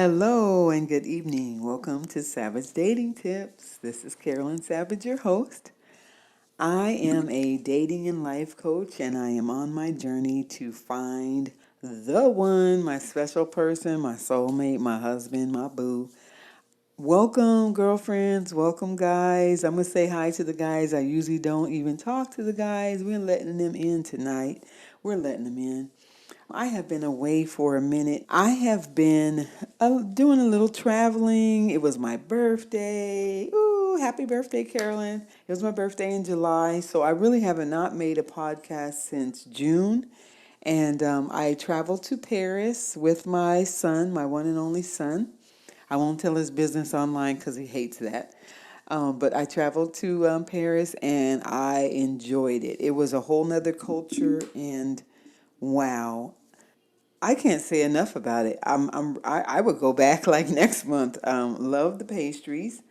Hello and good evening. Welcome to Savage Dating Tips. This is Carolyn Savage, your host. I am a dating and life coach, and I am on my journey to find the one, my special person, my soulmate, my husband, my boo. Welcome, girlfriends. Welcome, guys. I'm going to say hi to the guys. I usually don't even talk to the guys. We're letting them in tonight. We're letting them in. I have been away for a minute. I have been doing a little traveling. It was my birthday. Ooh, happy birthday, Carolyn. It was my birthday in July. So I really have not made a podcast since June. And I traveled to Paris with my son, my one and only son. I won't tell his business online because he hates that. But I traveled to Paris and I enjoyed it. It was a whole nother culture and wow. I can't say enough about it. I would go back like next month. Love the pastries.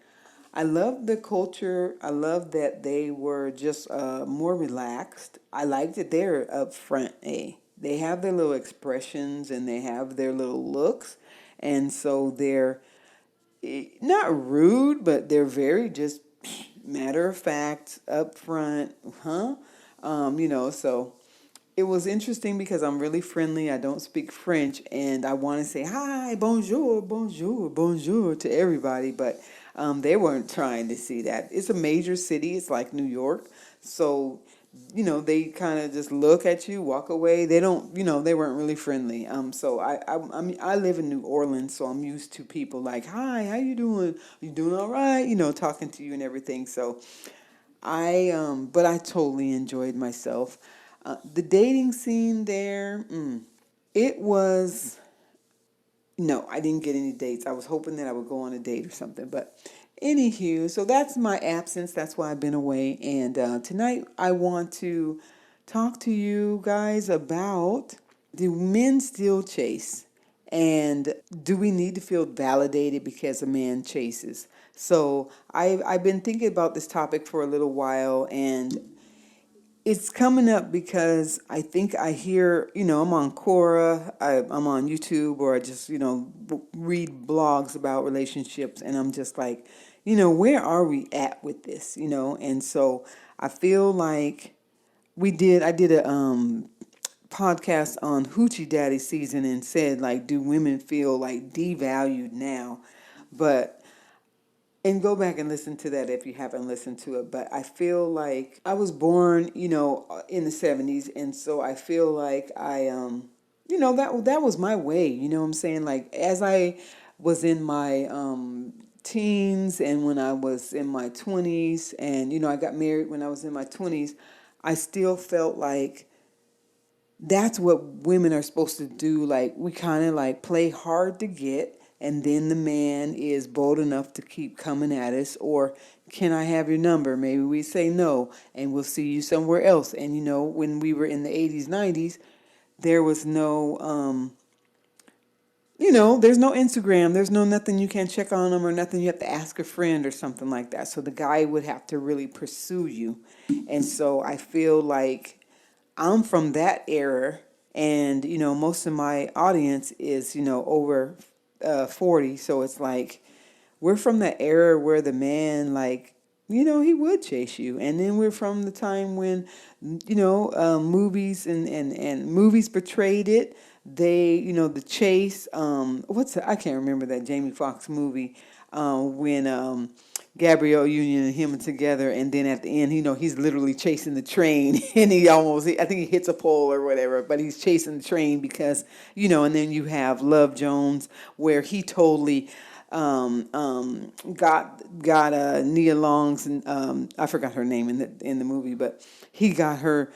I love the culture. I love that they were just more relaxed. I like that they're upfront. They have their little expressions and they have their little looks, and so they're not rude, but they're very just matter of fact, upfront, huh? So it was interesting because I'm really friendly. I don't speak French, and I want to say hi, bonjour, bonjour, bonjour to everybody, but they weren't trying to see that. It's a major city. It's like New York, so they kind of just look at you, walk away. They don't, they weren't really friendly. So I mean, I live in New Orleans, so I'm used to people like, hi, how you doing? You doing all right? Talking to you and everything. So but I totally enjoyed myself. The dating scene there, it was, no, I didn't get any dates. I was hoping that I would go on a date or something. But anywho, so that's my absence. That's why I've been away. And tonight I want to talk to you guys about, do men still chase? And do we need to feel validated because a man chases? So I've been thinking about this topic for a little while, and it's coming up because I think I hear, I'm on Quora, I'm on YouTube, or I just, read blogs about relationships, and I'm just like, where are we at with this, And so I feel like I did a podcast on Hoochie Daddy season and said, like, do women feel like devalued now? But and go back and listen to that if you haven't listened to it. But I feel like I was born, in the 70s. And so I feel like that was my way. You know what I'm saying? Like, as I was in my teens and when I was in my 20s, and, I got married when I was in my 20s, I still felt like that's what women are supposed to do. Like, we kind of like play hard to get, and then the man is bold enough to keep coming at us. Or, can I have your number? Maybe we say no, and we'll see you somewhere else. And when we were in the 80s, 90s, there was no there's no Instagram, there's no nothing you can check on them, or nothing you have to ask a friend or something like that. So the guy would have to really pursue you. And so I feel like I'm from that era, and most of my audience is over 40, so it's like we're from the era where the man, like, he would chase you. And then we're from the time when movies and movies portrayed it. They, the chase, I can't remember that Jamie Foxx movie, when Gabrielle Union and him are together, and then at the end, he's literally chasing the train, and I think he hits a pole or whatever, but he's chasing the train because, and then you have Love Jones, where he totally got Nia Long's, and I forgot her name in the movie, but he got her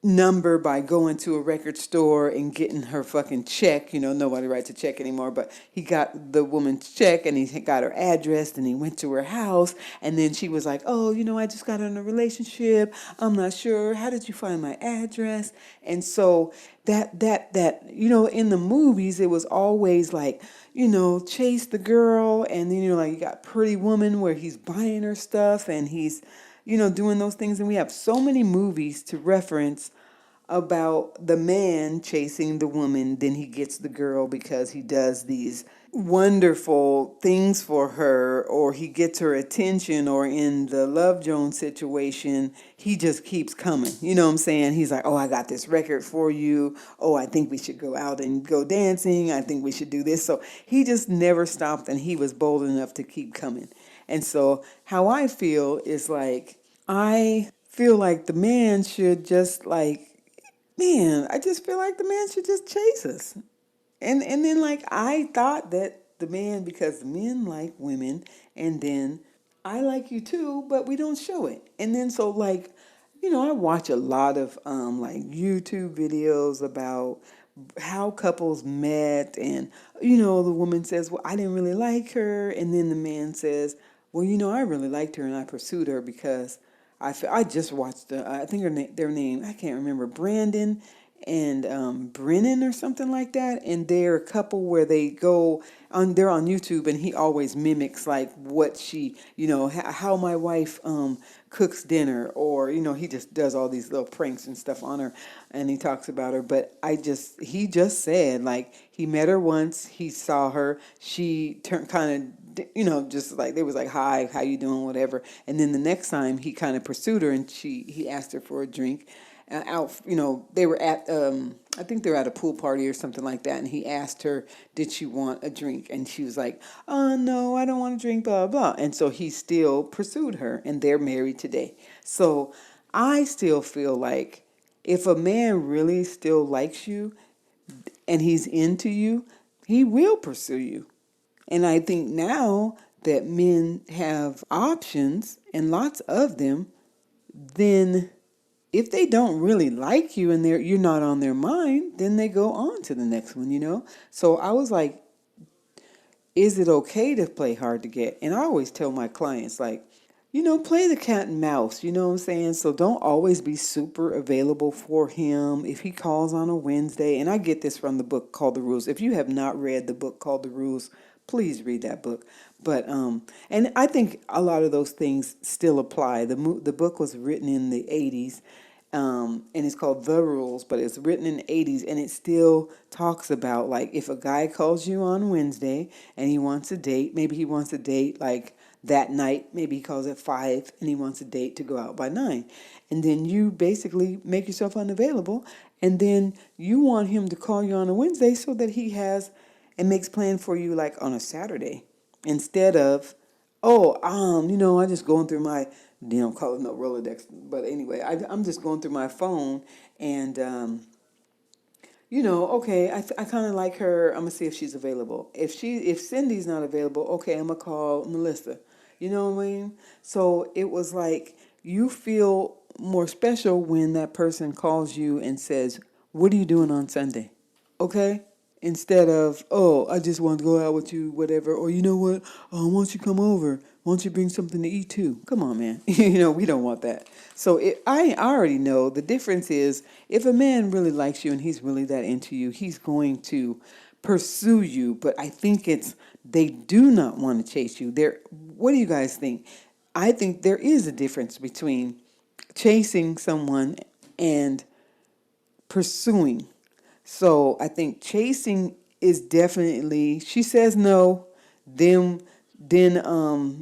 number by going to a record store and getting her fucking check. Nobody writes a check anymore, but he got the woman's check and he got her address, and he went to her house, and then she was like, oh, I just got in a relationship. I'm not sure. How did you find my address? And so that in the movies, it was always like, chase the girl, and then, like, you got Pretty Woman where he's buying her stuff and he's, doing those things. And we have so many movies to reference about the man chasing the woman, then he gets the girl because he does these wonderful things for her, or he gets her attention, or in the Love Jones situation, he just keeps coming. You know what I'm saying? He's like, oh, I got this record for you. Oh, I think we should go out and go dancing. I think we should do this. So he just never stopped, and he was bold enough to keep coming. And so how I feel is like, I feel like the man should just like, man, I just feel like the man should just chase us. And then like I thought that the man, because the men like women, and then I like you too, but we don't show it. And then so like, I watch a lot of like YouTube videos about how couples met, and the woman says, well, I didn't really like her, and then the man says, well, I really liked her and I pursued her because I just watched I think their name, I can't remember, Brandon and Brennan or something like that, and they're a couple where they're on YouTube, and he always mimics like what she, how my wife cooks dinner, or he just does all these little pranks and stuff on her, and he talks about her. But he just said like he met her once, he saw her, she turned kind of, just like they was like, hi, how you doing, whatever, and then the next time he kind of pursued her, and he asked her for a drink out, they were at, I think they were at a pool party or something like that, and he asked her, did she want a drink? And she was like, oh, no, I don't want a drink, blah, blah. And so he still pursued her, and they're married today. So I still feel like if a man really still likes you and he's into you, he will pursue you. And I think now that men have options, and lots of them, then if they don't really like you and you're not on their mind, then they go on to the next one. So I was like, is it okay to play hard to get? And I always tell my clients, like, play the cat and mouse, you know what I'm saying? So don't always be super available for him if he calls on a Wednesday. And I get this from the book called The Rules. If you have not read the book called The Rules, please read that book. But and I think a lot of those things still apply. The book was written in the 80s, and it's called The Rules, but it's written in the 80s, and it still talks about, like, if a guy calls you on Wednesday and he wants a date, maybe he wants a date like that night, maybe he calls at 5 and he wants a date to go out by 9. And then you basically make yourself unavailable, and then you want him to call you on a Wednesday so that he has and makes plan for you like on a Saturday, instead of, oh, I just going through my, call it no Rolodex, but anyway, I'm just going through my phone, and okay, I kind of like her. I'm gonna see if she's available. If Cindy's not available, okay, I'm gonna call Melissa. You know what I mean? So it was like you feel more special when that person calls you and says, "What are you doing on Sunday?" Okay? Instead of, oh, I just want to go out with you, whatever. Or, you know what? Oh, why don't you come over? Why don't you bring something to eat too? Come on, man. We don't want that. So I already know the difference is, if a man really likes you and he's really that into you, he's going to pursue you. But I think they do not want to chase you. What do you guys think? I think there is a difference between chasing someone and pursuing. So I think chasing is definitely, she says no, then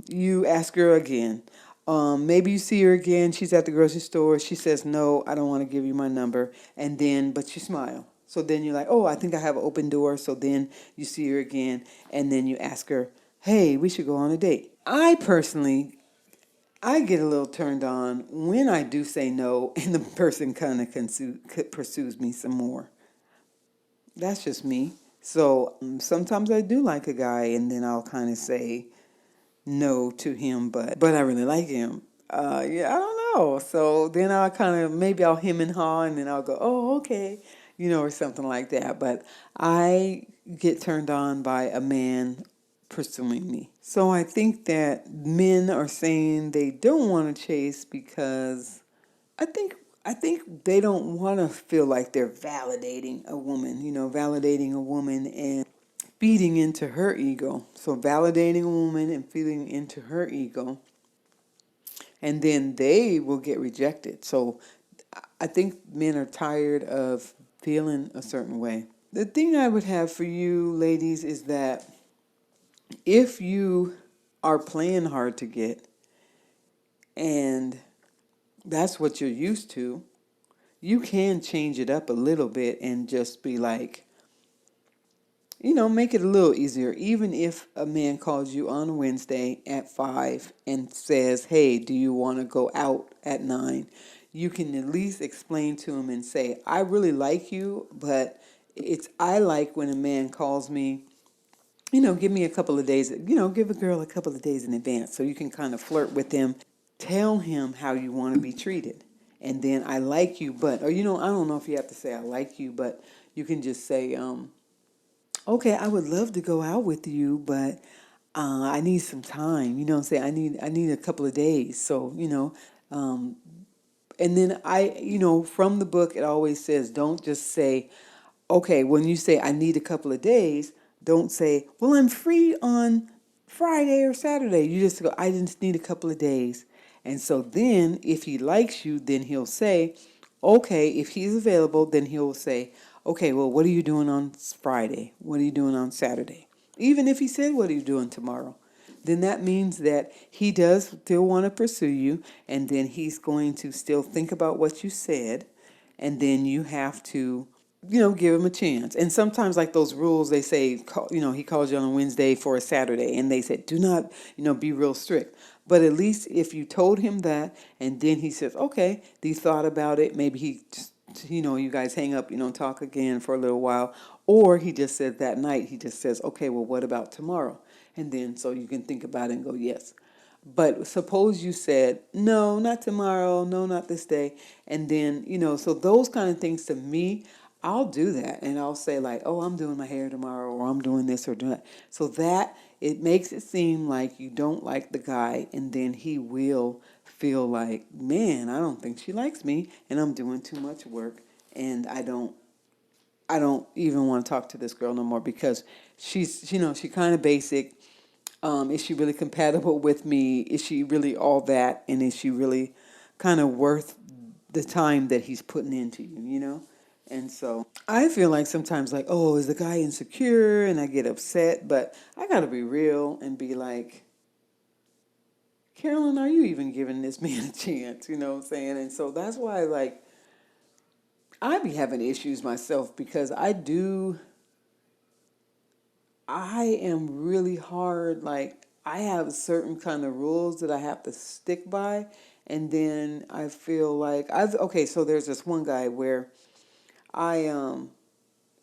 you ask her again. Maybe you see her again, she's at the grocery store, she says no, I don't want to give you my number, but you smile. So then you're like, oh, I think I have an open door. So then you see her again, and then you ask her, hey, we should go on a date. I get a little turned on when I do say no and the person kind of pursues me some more. That's just me. So sometimes I do like a guy, and then I'll kind of say no to him, but I really like him. Yeah, I don't know. So then I'll maybe I'll hem and haw, and then I'll go, oh, okay, or something like that. But I get turned on by a man pursuing me. So I think that men are saying they don't want to chase because I think they don't want to feel like they're validating a woman and feeding into her ego. So validating a woman and feeding into her ego, and then they will get rejected. So I think men are tired of feeling a certain way. The thing I would have for you ladies is that if you are playing hard to get and that's what you're used to, you can change it up a little bit and just be like, make it a little easier. Even if a man calls you on Wednesday at 5 and says, hey, do you want to go out at 9? You can at least explain to him and say, I really like you, but I like when a man calls me, give me a couple of days, give a girl a couple of days in advance so you can kind of flirt with him. Tell him how you want to be treated. And then I like you, but, or, I don't know if you have to say I like you, but you can just say, okay, I would love to go out with you, but I need some time. You know what I'm saying? I need a couple of days. So, and then from the book, it always says, don't just say, okay, when you say I need a couple of days, don't say, well, I'm free on Friday or Saturday. You just go, I just need a couple of days. And so then if he likes you, then he'll say, okay, if he's available, then he'll say, okay, well, what are you doing on Friday? What are you doing on Saturday? Even if he said, what are you doing tomorrow? Then that means that he does still want to pursue you, and then he's going to still think about what you said, and then you have to, give him a chance. And sometimes, like those rules, they say, he calls you on a Wednesday for a Saturday, and they said, do not, be real strict. But at least if you told him that, and then he says, okay, he thought about it, maybe he just, you guys hang up, talk again for a little while, or he just said that night, he just says, okay, well, what about tomorrow? And then so you can think about it and go, yes. But suppose you said, no, not tomorrow, no, not this day. And then, so those kind of things to me, I'll do that. And I'll say like, oh, I'm doing my hair tomorrow, or I'm doing this or doing that. So that it makes it seem like you don't like the guy, and then he will feel like, man, I don't think she likes me, and I'm doing too much work, and I don't even want to talk to this girl no more because she's, she kind of basic. Is she really compatible with me? Is she really all that? And is she really kind of worth the time that he's putting into you? And so I feel like sometimes like, oh, is the guy insecure? And I get upset, but I got to be real and be like, Carolyn, are you even giving this man a chance? You know what I'm saying? And so that's why, like, I be having issues myself because I am really hard. Like, I have certain kind of rules that I have to stick by. And then I feel like okay, so there's this one guy where I,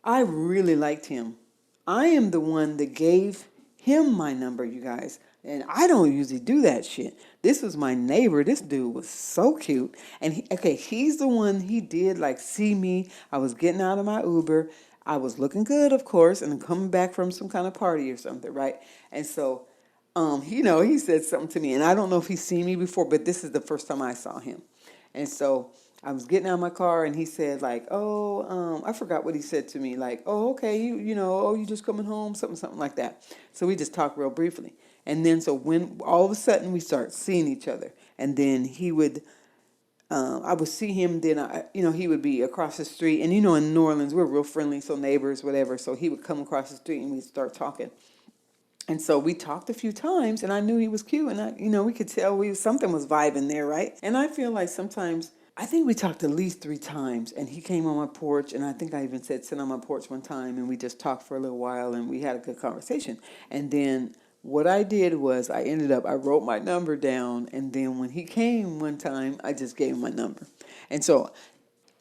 I really liked him. I am the one that gave him my number, you guys. And I don't usually do that shit. This was my neighbor. This dude was so cute. And he's the one, he did like see me. I was getting out of my Uber. I was looking good, of course, and coming back from some kind of party or something, right? And so, he said something to me. And I don't know if he's seen me before, but this is the first time I saw him. And so I was getting out of my car, and he said like, oh, I forgot what he said to me. Like, oh, okay, you just coming home, something like that. So we just talked real briefly. And then so when all of a sudden we start seeing each other, and then I would see him, then he would be across the street, and in New Orleans we're real friendly, so neighbors, whatever. So he would come across the street, and we'd start talking. And so we talked a few times, and I knew he was cute, and we could tell something was vibing there, right? And I feel like sometimes, I think we talked at least 3 times, and he came on my porch, and I think I even said sit on my porch one time, and we just talked for a little while, and we had a good conversation. And then what I did was I wrote my number down, and then when he came one time, I just gave him my number. And so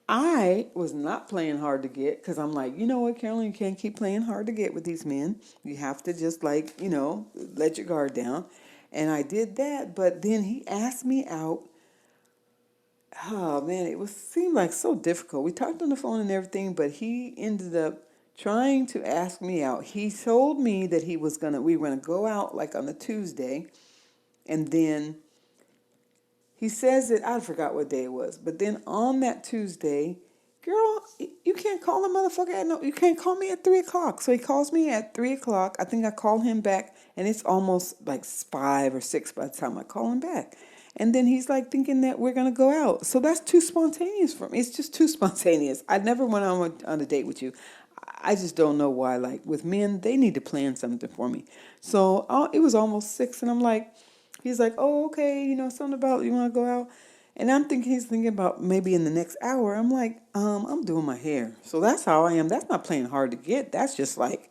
I was not playing hard to get because I'm like, you know what, Carolyn, you can't keep playing hard to get with these men. You have to just let your guard down. And I did that, but then he asked me out. Oh man, seemed like so difficult. We talked on the phone and everything, but he ended up trying to ask me out. He told me that we were gonna go out like on a Tuesday, and then he says that I forgot what day it was, but then on that Tuesday, girl, you can't call a motherfucker you can't call me at 3 o'clock. So he calls me at 3 o'clock. I think I call him back, and it's almost like 5 or 6 by the time I call him back. and then he's like thinking that we're gonna go out. So that's too spontaneous for me. It's just too spontaneous. I never went on a date with you. I just don't know why. Like with men, they need to plan something for me. So it was almost 6, and I'm like, he's like, oh, okay, something about you want to go out. And I'm thinking he's thinking about maybe in the next hour. I'm like, I'm doing my hair. So that's how I am. That's not playing hard to get. That's just like,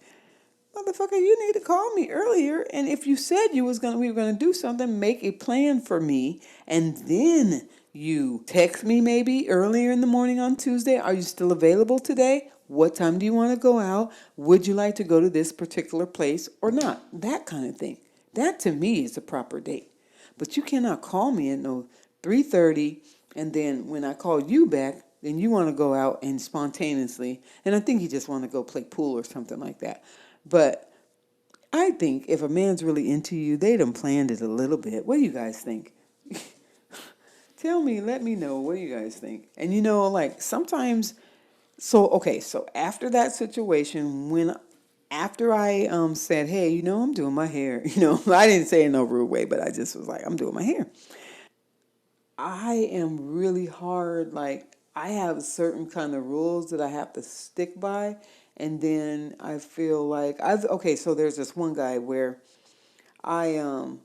motherfucker, you need to call me earlier. And if you said we were gonna do something, make a plan for me, and then you text me maybe earlier in the morning on Tuesday. Are you still available today? What time do you want to go out? Would you like to go to this particular place or not? That kind of thing. That to me is a proper date. But you cannot call me at no 3:30, and then when I call you back, then you want to go out and spontaneously. And I think you just want to go play pool or something like that. But I think if a man's really into you, they done planned it a little bit. What do you guys think? Tell me, let me know. What do you guys think? And like sometimes, so after that situation, after I said, hey, I'm doing my hair, I didn't say it in no rude way, but I just was like, I'm doing my hair. I am really hard. Like I have certain kind of rules that I have to stick by. And then I feel like so there's this one guy where I um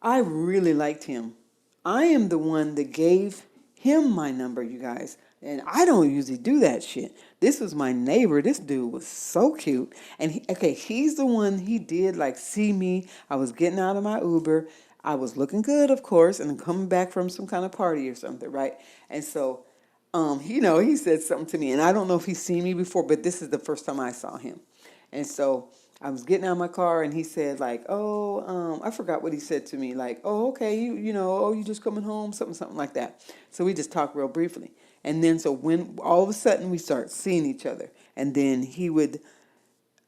I really liked him. I am the one that gave him my number, you guys. And I don't usually do that shit. This was my neighbor. This dude was so cute. And he's the one, he did like see me. I was getting out of my Uber. I was looking good, of course, and coming back from some kind of party or something, right? And so, he said something to me. And I don't know if he's seen me before, but this is the first time I saw him. And so I was getting out of my car, and he said like, "Oh, I forgot what he said to me. Like, oh, okay, you just coming home, something like that." So we just talked real briefly, and then so when all of a sudden we start seeing each other, and then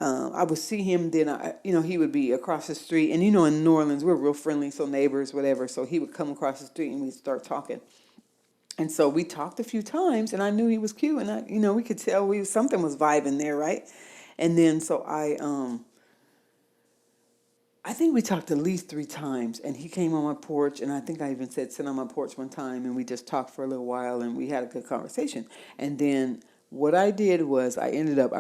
I would see him. Then he would be across the street, and in New Orleans we're real friendly, so neighbors, whatever. So he would come across the street, and we'd start talking. And so we talked a few times, and I knew he was cute, and we could tell something was vibing there, right? And then so I think we talked at least 3 times, and he came on my porch, and I think I even said sit on my porch one time, and we just talked for a little while, and we had a good conversation. And then what I did was I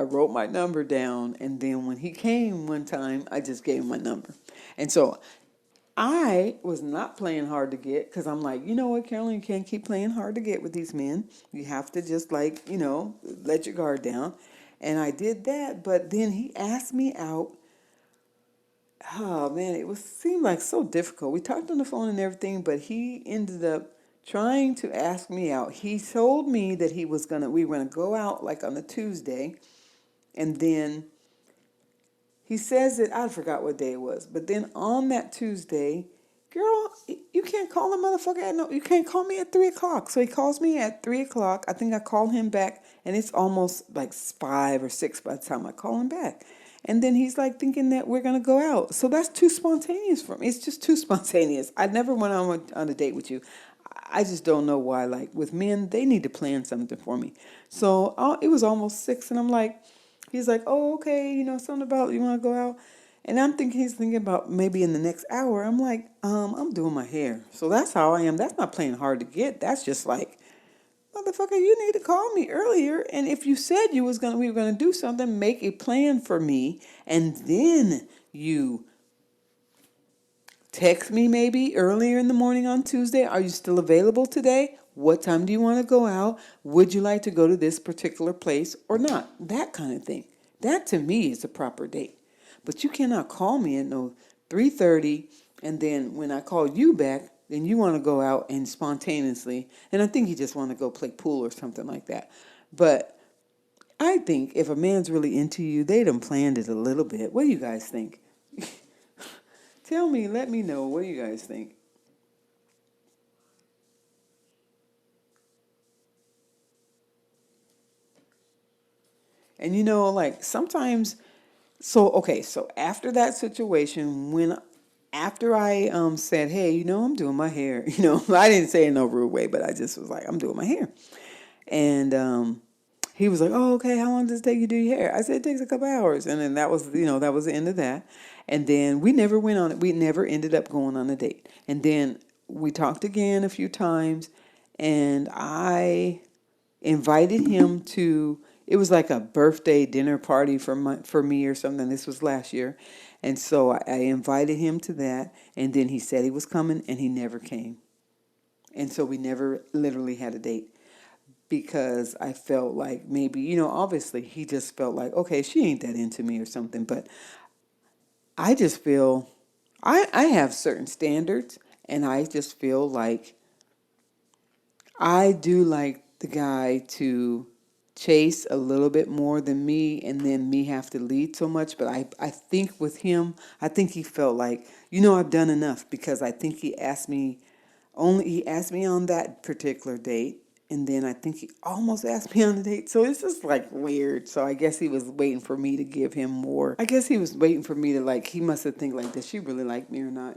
wrote my number down, and then when he came one time, I just gave him my number. And so I was not playing hard to get because I'm like, you know what, Carolyn, you can't keep playing hard to get with these men. You have to just let your guard down. And I did that, but then he asked me out. Oh man, seemed like so difficult. We talked on the phone and everything, but he ended up trying to ask me out. He told me that we were gonna go out like on a Tuesday, and then he says that I forgot what day it was, but then on that Tuesday, girl, you can't call a motherfucker you can't call me at 3 o'clock. So he calls me at 3 o'clock. I think I call him back, and it's almost like 5 or 6 by the time I call him back. And then he's like thinking that we're gonna go out. So that's too spontaneous for me. It's just too spontaneous. I never went on a date with you. I just don't know why. Like with men, they need to plan something for me. So it was almost 6, and I'm like, he's like, oh, okay, something about you want to go out. And I'm thinking he's thinking about maybe in the next hour. I'm like, I'm doing my hair. So that's how I am. That's not playing hard to get. That's just like, motherfucker, you need to call me earlier. And if you said we were gonna do something, make a plan for me, and then you text me maybe earlier in the morning on Tuesday. Are you still available today? What time do you want to go out? Would you like to go to this particular place or not? That kind of thing. That to me is a proper date. But you cannot call me at no 3:30, and then when I call you back, then you want to go out and spontaneously. And I think you just want to go play pool or something like that. But I think if a man's really into you, they done planned it a little bit. What do you guys think? Tell me, let me know. What do you guys think? And like sometimes, so after that situation, after I said, hey, I'm doing my hair, I didn't say it in no rude way, but I just was like, I'm doing my hair. And he was like, oh, okay, how long does it take you to do your hair? I said, it takes a couple hours. And then that was the end of that. And then we never went on it. We never ended up going on a date. And then we talked again a few times, and I invited him to. It was like a birthday dinner party for me or something. This was last year, and so I invited him to that. And then he said he was coming, and he never came. And so we never literally had a date because I felt like maybe, obviously he just felt like, okay, she ain't that into me or something. But I just feel I have certain standards, and I just feel like I do like the guy to chase a little bit more than me, and then me have to lead so much. But I think with him, I think he felt like, I've done enough, because I think he asked me on that particular date, and then I think he almost asked me on the date. So it's just like weird. So I guess he was waiting for me to give him more. I guess he was waiting for me to, like, he must have think like, does she really like me or not?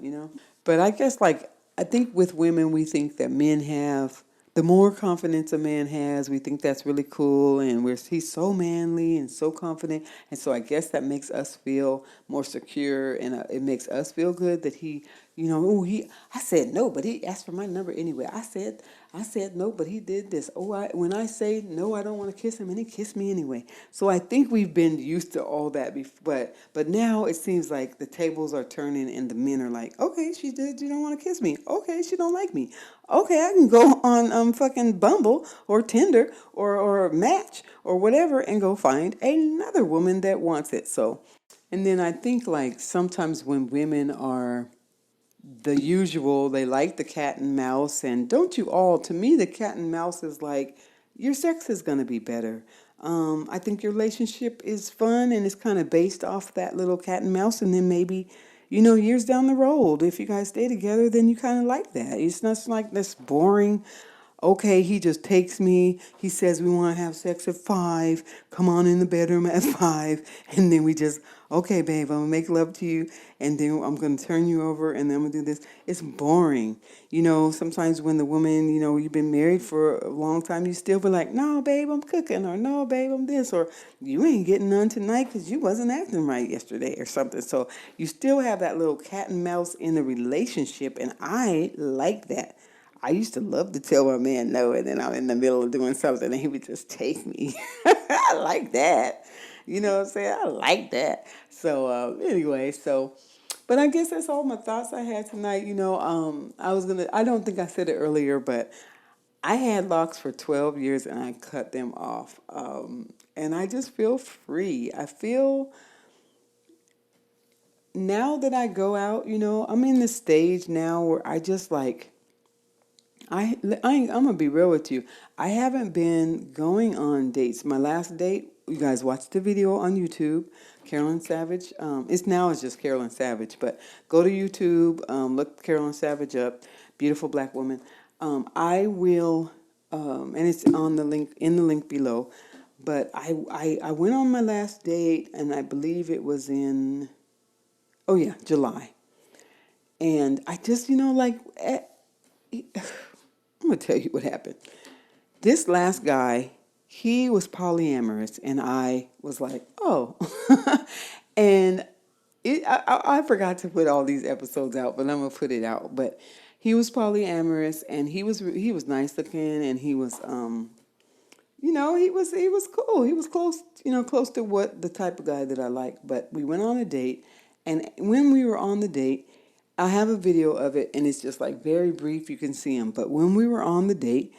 But I guess, like, I think with women, we think that men have, the more confidence a man has, we think that's really cool, and he's so manly and so confident, and so I guess that makes us feel more secure, and it makes us feel good that he, I said no, but he asked for my number anyway. I said no, but he did this. When I say no, I don't want to kiss him, and he kissed me anyway. So I think we've been used to all that before, but now it seems like the tables are turning, and the men are like, okay, she did, you don't want to kiss me. Okay, she don't like me. Okay, I can go on fucking Bumble or Tinder or Match or whatever and go find another woman that wants it. So, and then I think, like, sometimes when women are the usual, they like the cat and mouse, and don't you all? To me, the cat and mouse is like, your sex is going to be better. I think your relationship is fun, and it's kind of based off that little cat and mouse, and then maybe, years down the road, if you guys stay together, then you kind of like that. It's not like this boring, okay, he just takes me. He says we want to have sex at 5. Come on in the bedroom at 5. And then we just, okay, babe, I'm going to make love to you. And then I'm going to turn you over, and then I'm going to do this. It's boring. Sometimes when the woman, you've been married for a long time, you still be like, no, babe, I'm cooking. Or no, babe, I'm this. Or you ain't getting none tonight because you wasn't acting right yesterday or something. So you still have that little cat and mouse in the relationship. And I like that. I used to love to tell my man no, and then I'm in the middle of doing something, and he would just take me. I like that. You know what I'm saying? I like that. So anyway, but I guess that's all my thoughts I had tonight. I don't think I said it earlier, but I had locks for 12 years, and I cut them off. And I just feel free. I feel, now that I go out, I'm in this stage now where I just like, I'm gonna be real with you. I haven't been going on dates. My last date, you guys watched the video on YouTube, Carolyn Savage. It's just Carolyn Savage, but go to YouTube, look Carolyn Savage up, beautiful black woman. I will, and it's on the link in the link below. But I went on my last date, and I believe it was in, oh yeah, July. And I just, I'm going to tell you what happened. This last guy, he was polyamorous, and I was like, oh. And I forgot to put all these episodes out, but I'm going to put it out. But he was polyamorous, and he was nice looking, and he was he was cool. He was close, close to what the type of guy that I like. But we went on a date, and when we were on the date, I have a video of it, and it's just like very brief. You can see him. But when we were on the date,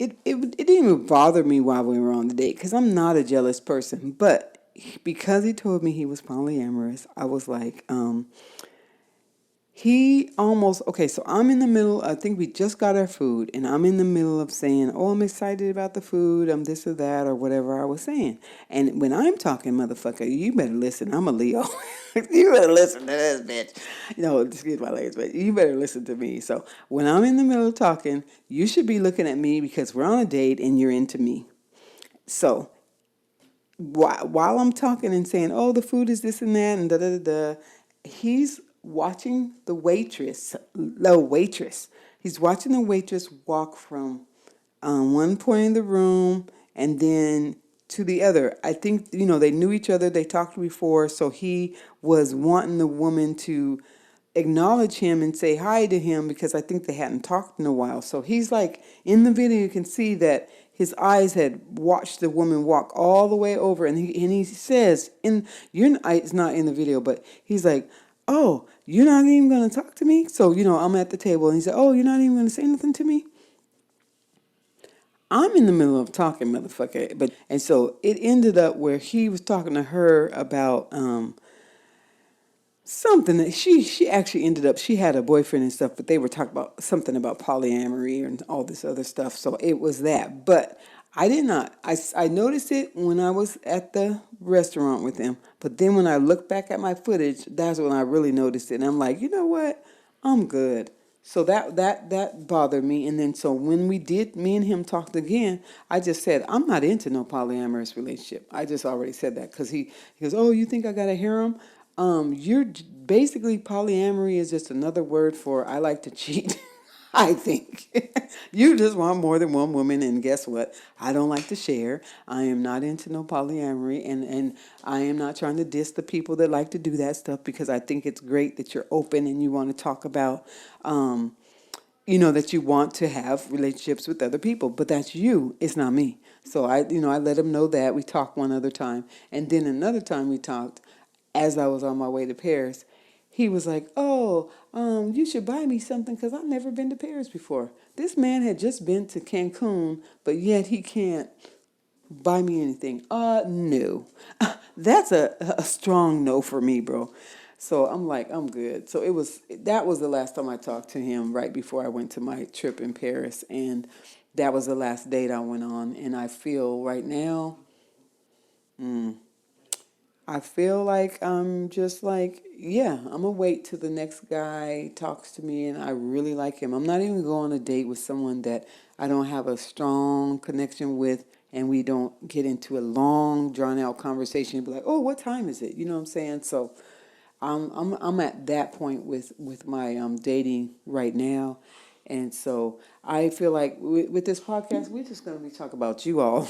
it didn't even bother me while we were on the date, because I'm not a jealous person. But because he told me he was polyamorous, I was like, he almost, okay, so I'm in the middle, I think we just got our food, and I'm in the middle of saying, oh, I'm excited about the food, I'm this or that, or whatever I was saying. And when I'm talking, motherfucker, you better listen, I'm a Leo. You better listen to this bitch. Excuse my language, but you better listen to me. So when I'm in the middle of talking, you should be looking at me, because we're on a date and you're into me. So while I'm talking and saying, oh, the food is this and that, and da da da da, he's watching the waitress. He's watching the waitress walk from one point of the room and then to the other. I think, they knew each other. They talked before. So he was wanting the woman to, acknowledge him and say hi to him because I think they hadn't talked in a while. So he's like, in the video, you can see that his eyes had watched the woman walk all the way over, and he says, it's not in the video, but he's like, oh, you're not even going to talk to me? So, I'm at the table, and he said, oh, you're not even going to say nothing to me? I'm in the middle of talking, motherfucker. And so it ended up where he was talking to her about something that she actually ended up, she had a boyfriend and stuff, but they were talking about something about polyamory and all this other stuff. So it was that. But I did not. I noticed it when I was at the restaurant with him. But then when I look back at my footage, that's when I really noticed it. And I'm like, you know what? I'm good. So that bothered me. And then so when me and him talked again, I just said, I'm not into no polyamorous relationship. I just already said that because he goes, oh, you think I got a harem? Basically polyamory is just another word for I like to cheat. I think you just want more than one woman, and guess what? I don't like to share. I am not into no polyamory, and I am not trying to diss the people that like to do that stuff because I think it's great that you're open and you want to talk about, that you want to have relationships with other people, but that's you. It's not me. So I let him know that. We talked one other time, and then another time we talked as I was on my way to Paris. He was like, oh, you should buy me something because I've never been to Paris before. This man had just been to Cancun, but yet he can't buy me anything. No. That's a strong no for me, bro. So I'm like, I'm good. So that was the last time I talked to him right before I went to my trip in Paris. And that was the last date I went on. And I feel right now, I feel like I'm just like, yeah, I'm gonna wait till the next guy talks to me and I really like him. I'm not even going on a date with someone that I don't have a strong connection with and we don't get into a long, drawn out conversation and be like, oh, what time is it? You know what I'm saying? So I'm at that point with my dating right now. And so I feel like with this podcast, we're just going to be talking about you all.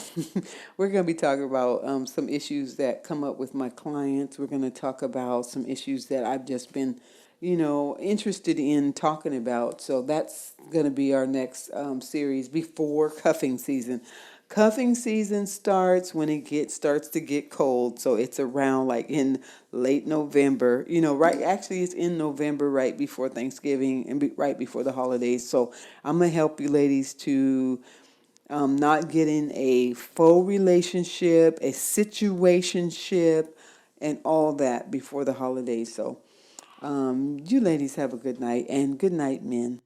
We're going to be talking about some issues that come up with my clients. We're going to talk about some issues that I've just been, interested in talking about. So that's going to be our next series before cuffing season. Cuffing season starts when starts to get cold, so it's around like in late November. Right? Actually, it's in November, right before Thanksgiving and right before the holidays. So I'm gonna help you, ladies, to not get in a faux relationship, a situationship, and all that before the holidays. So you ladies have a good night, and good night, men.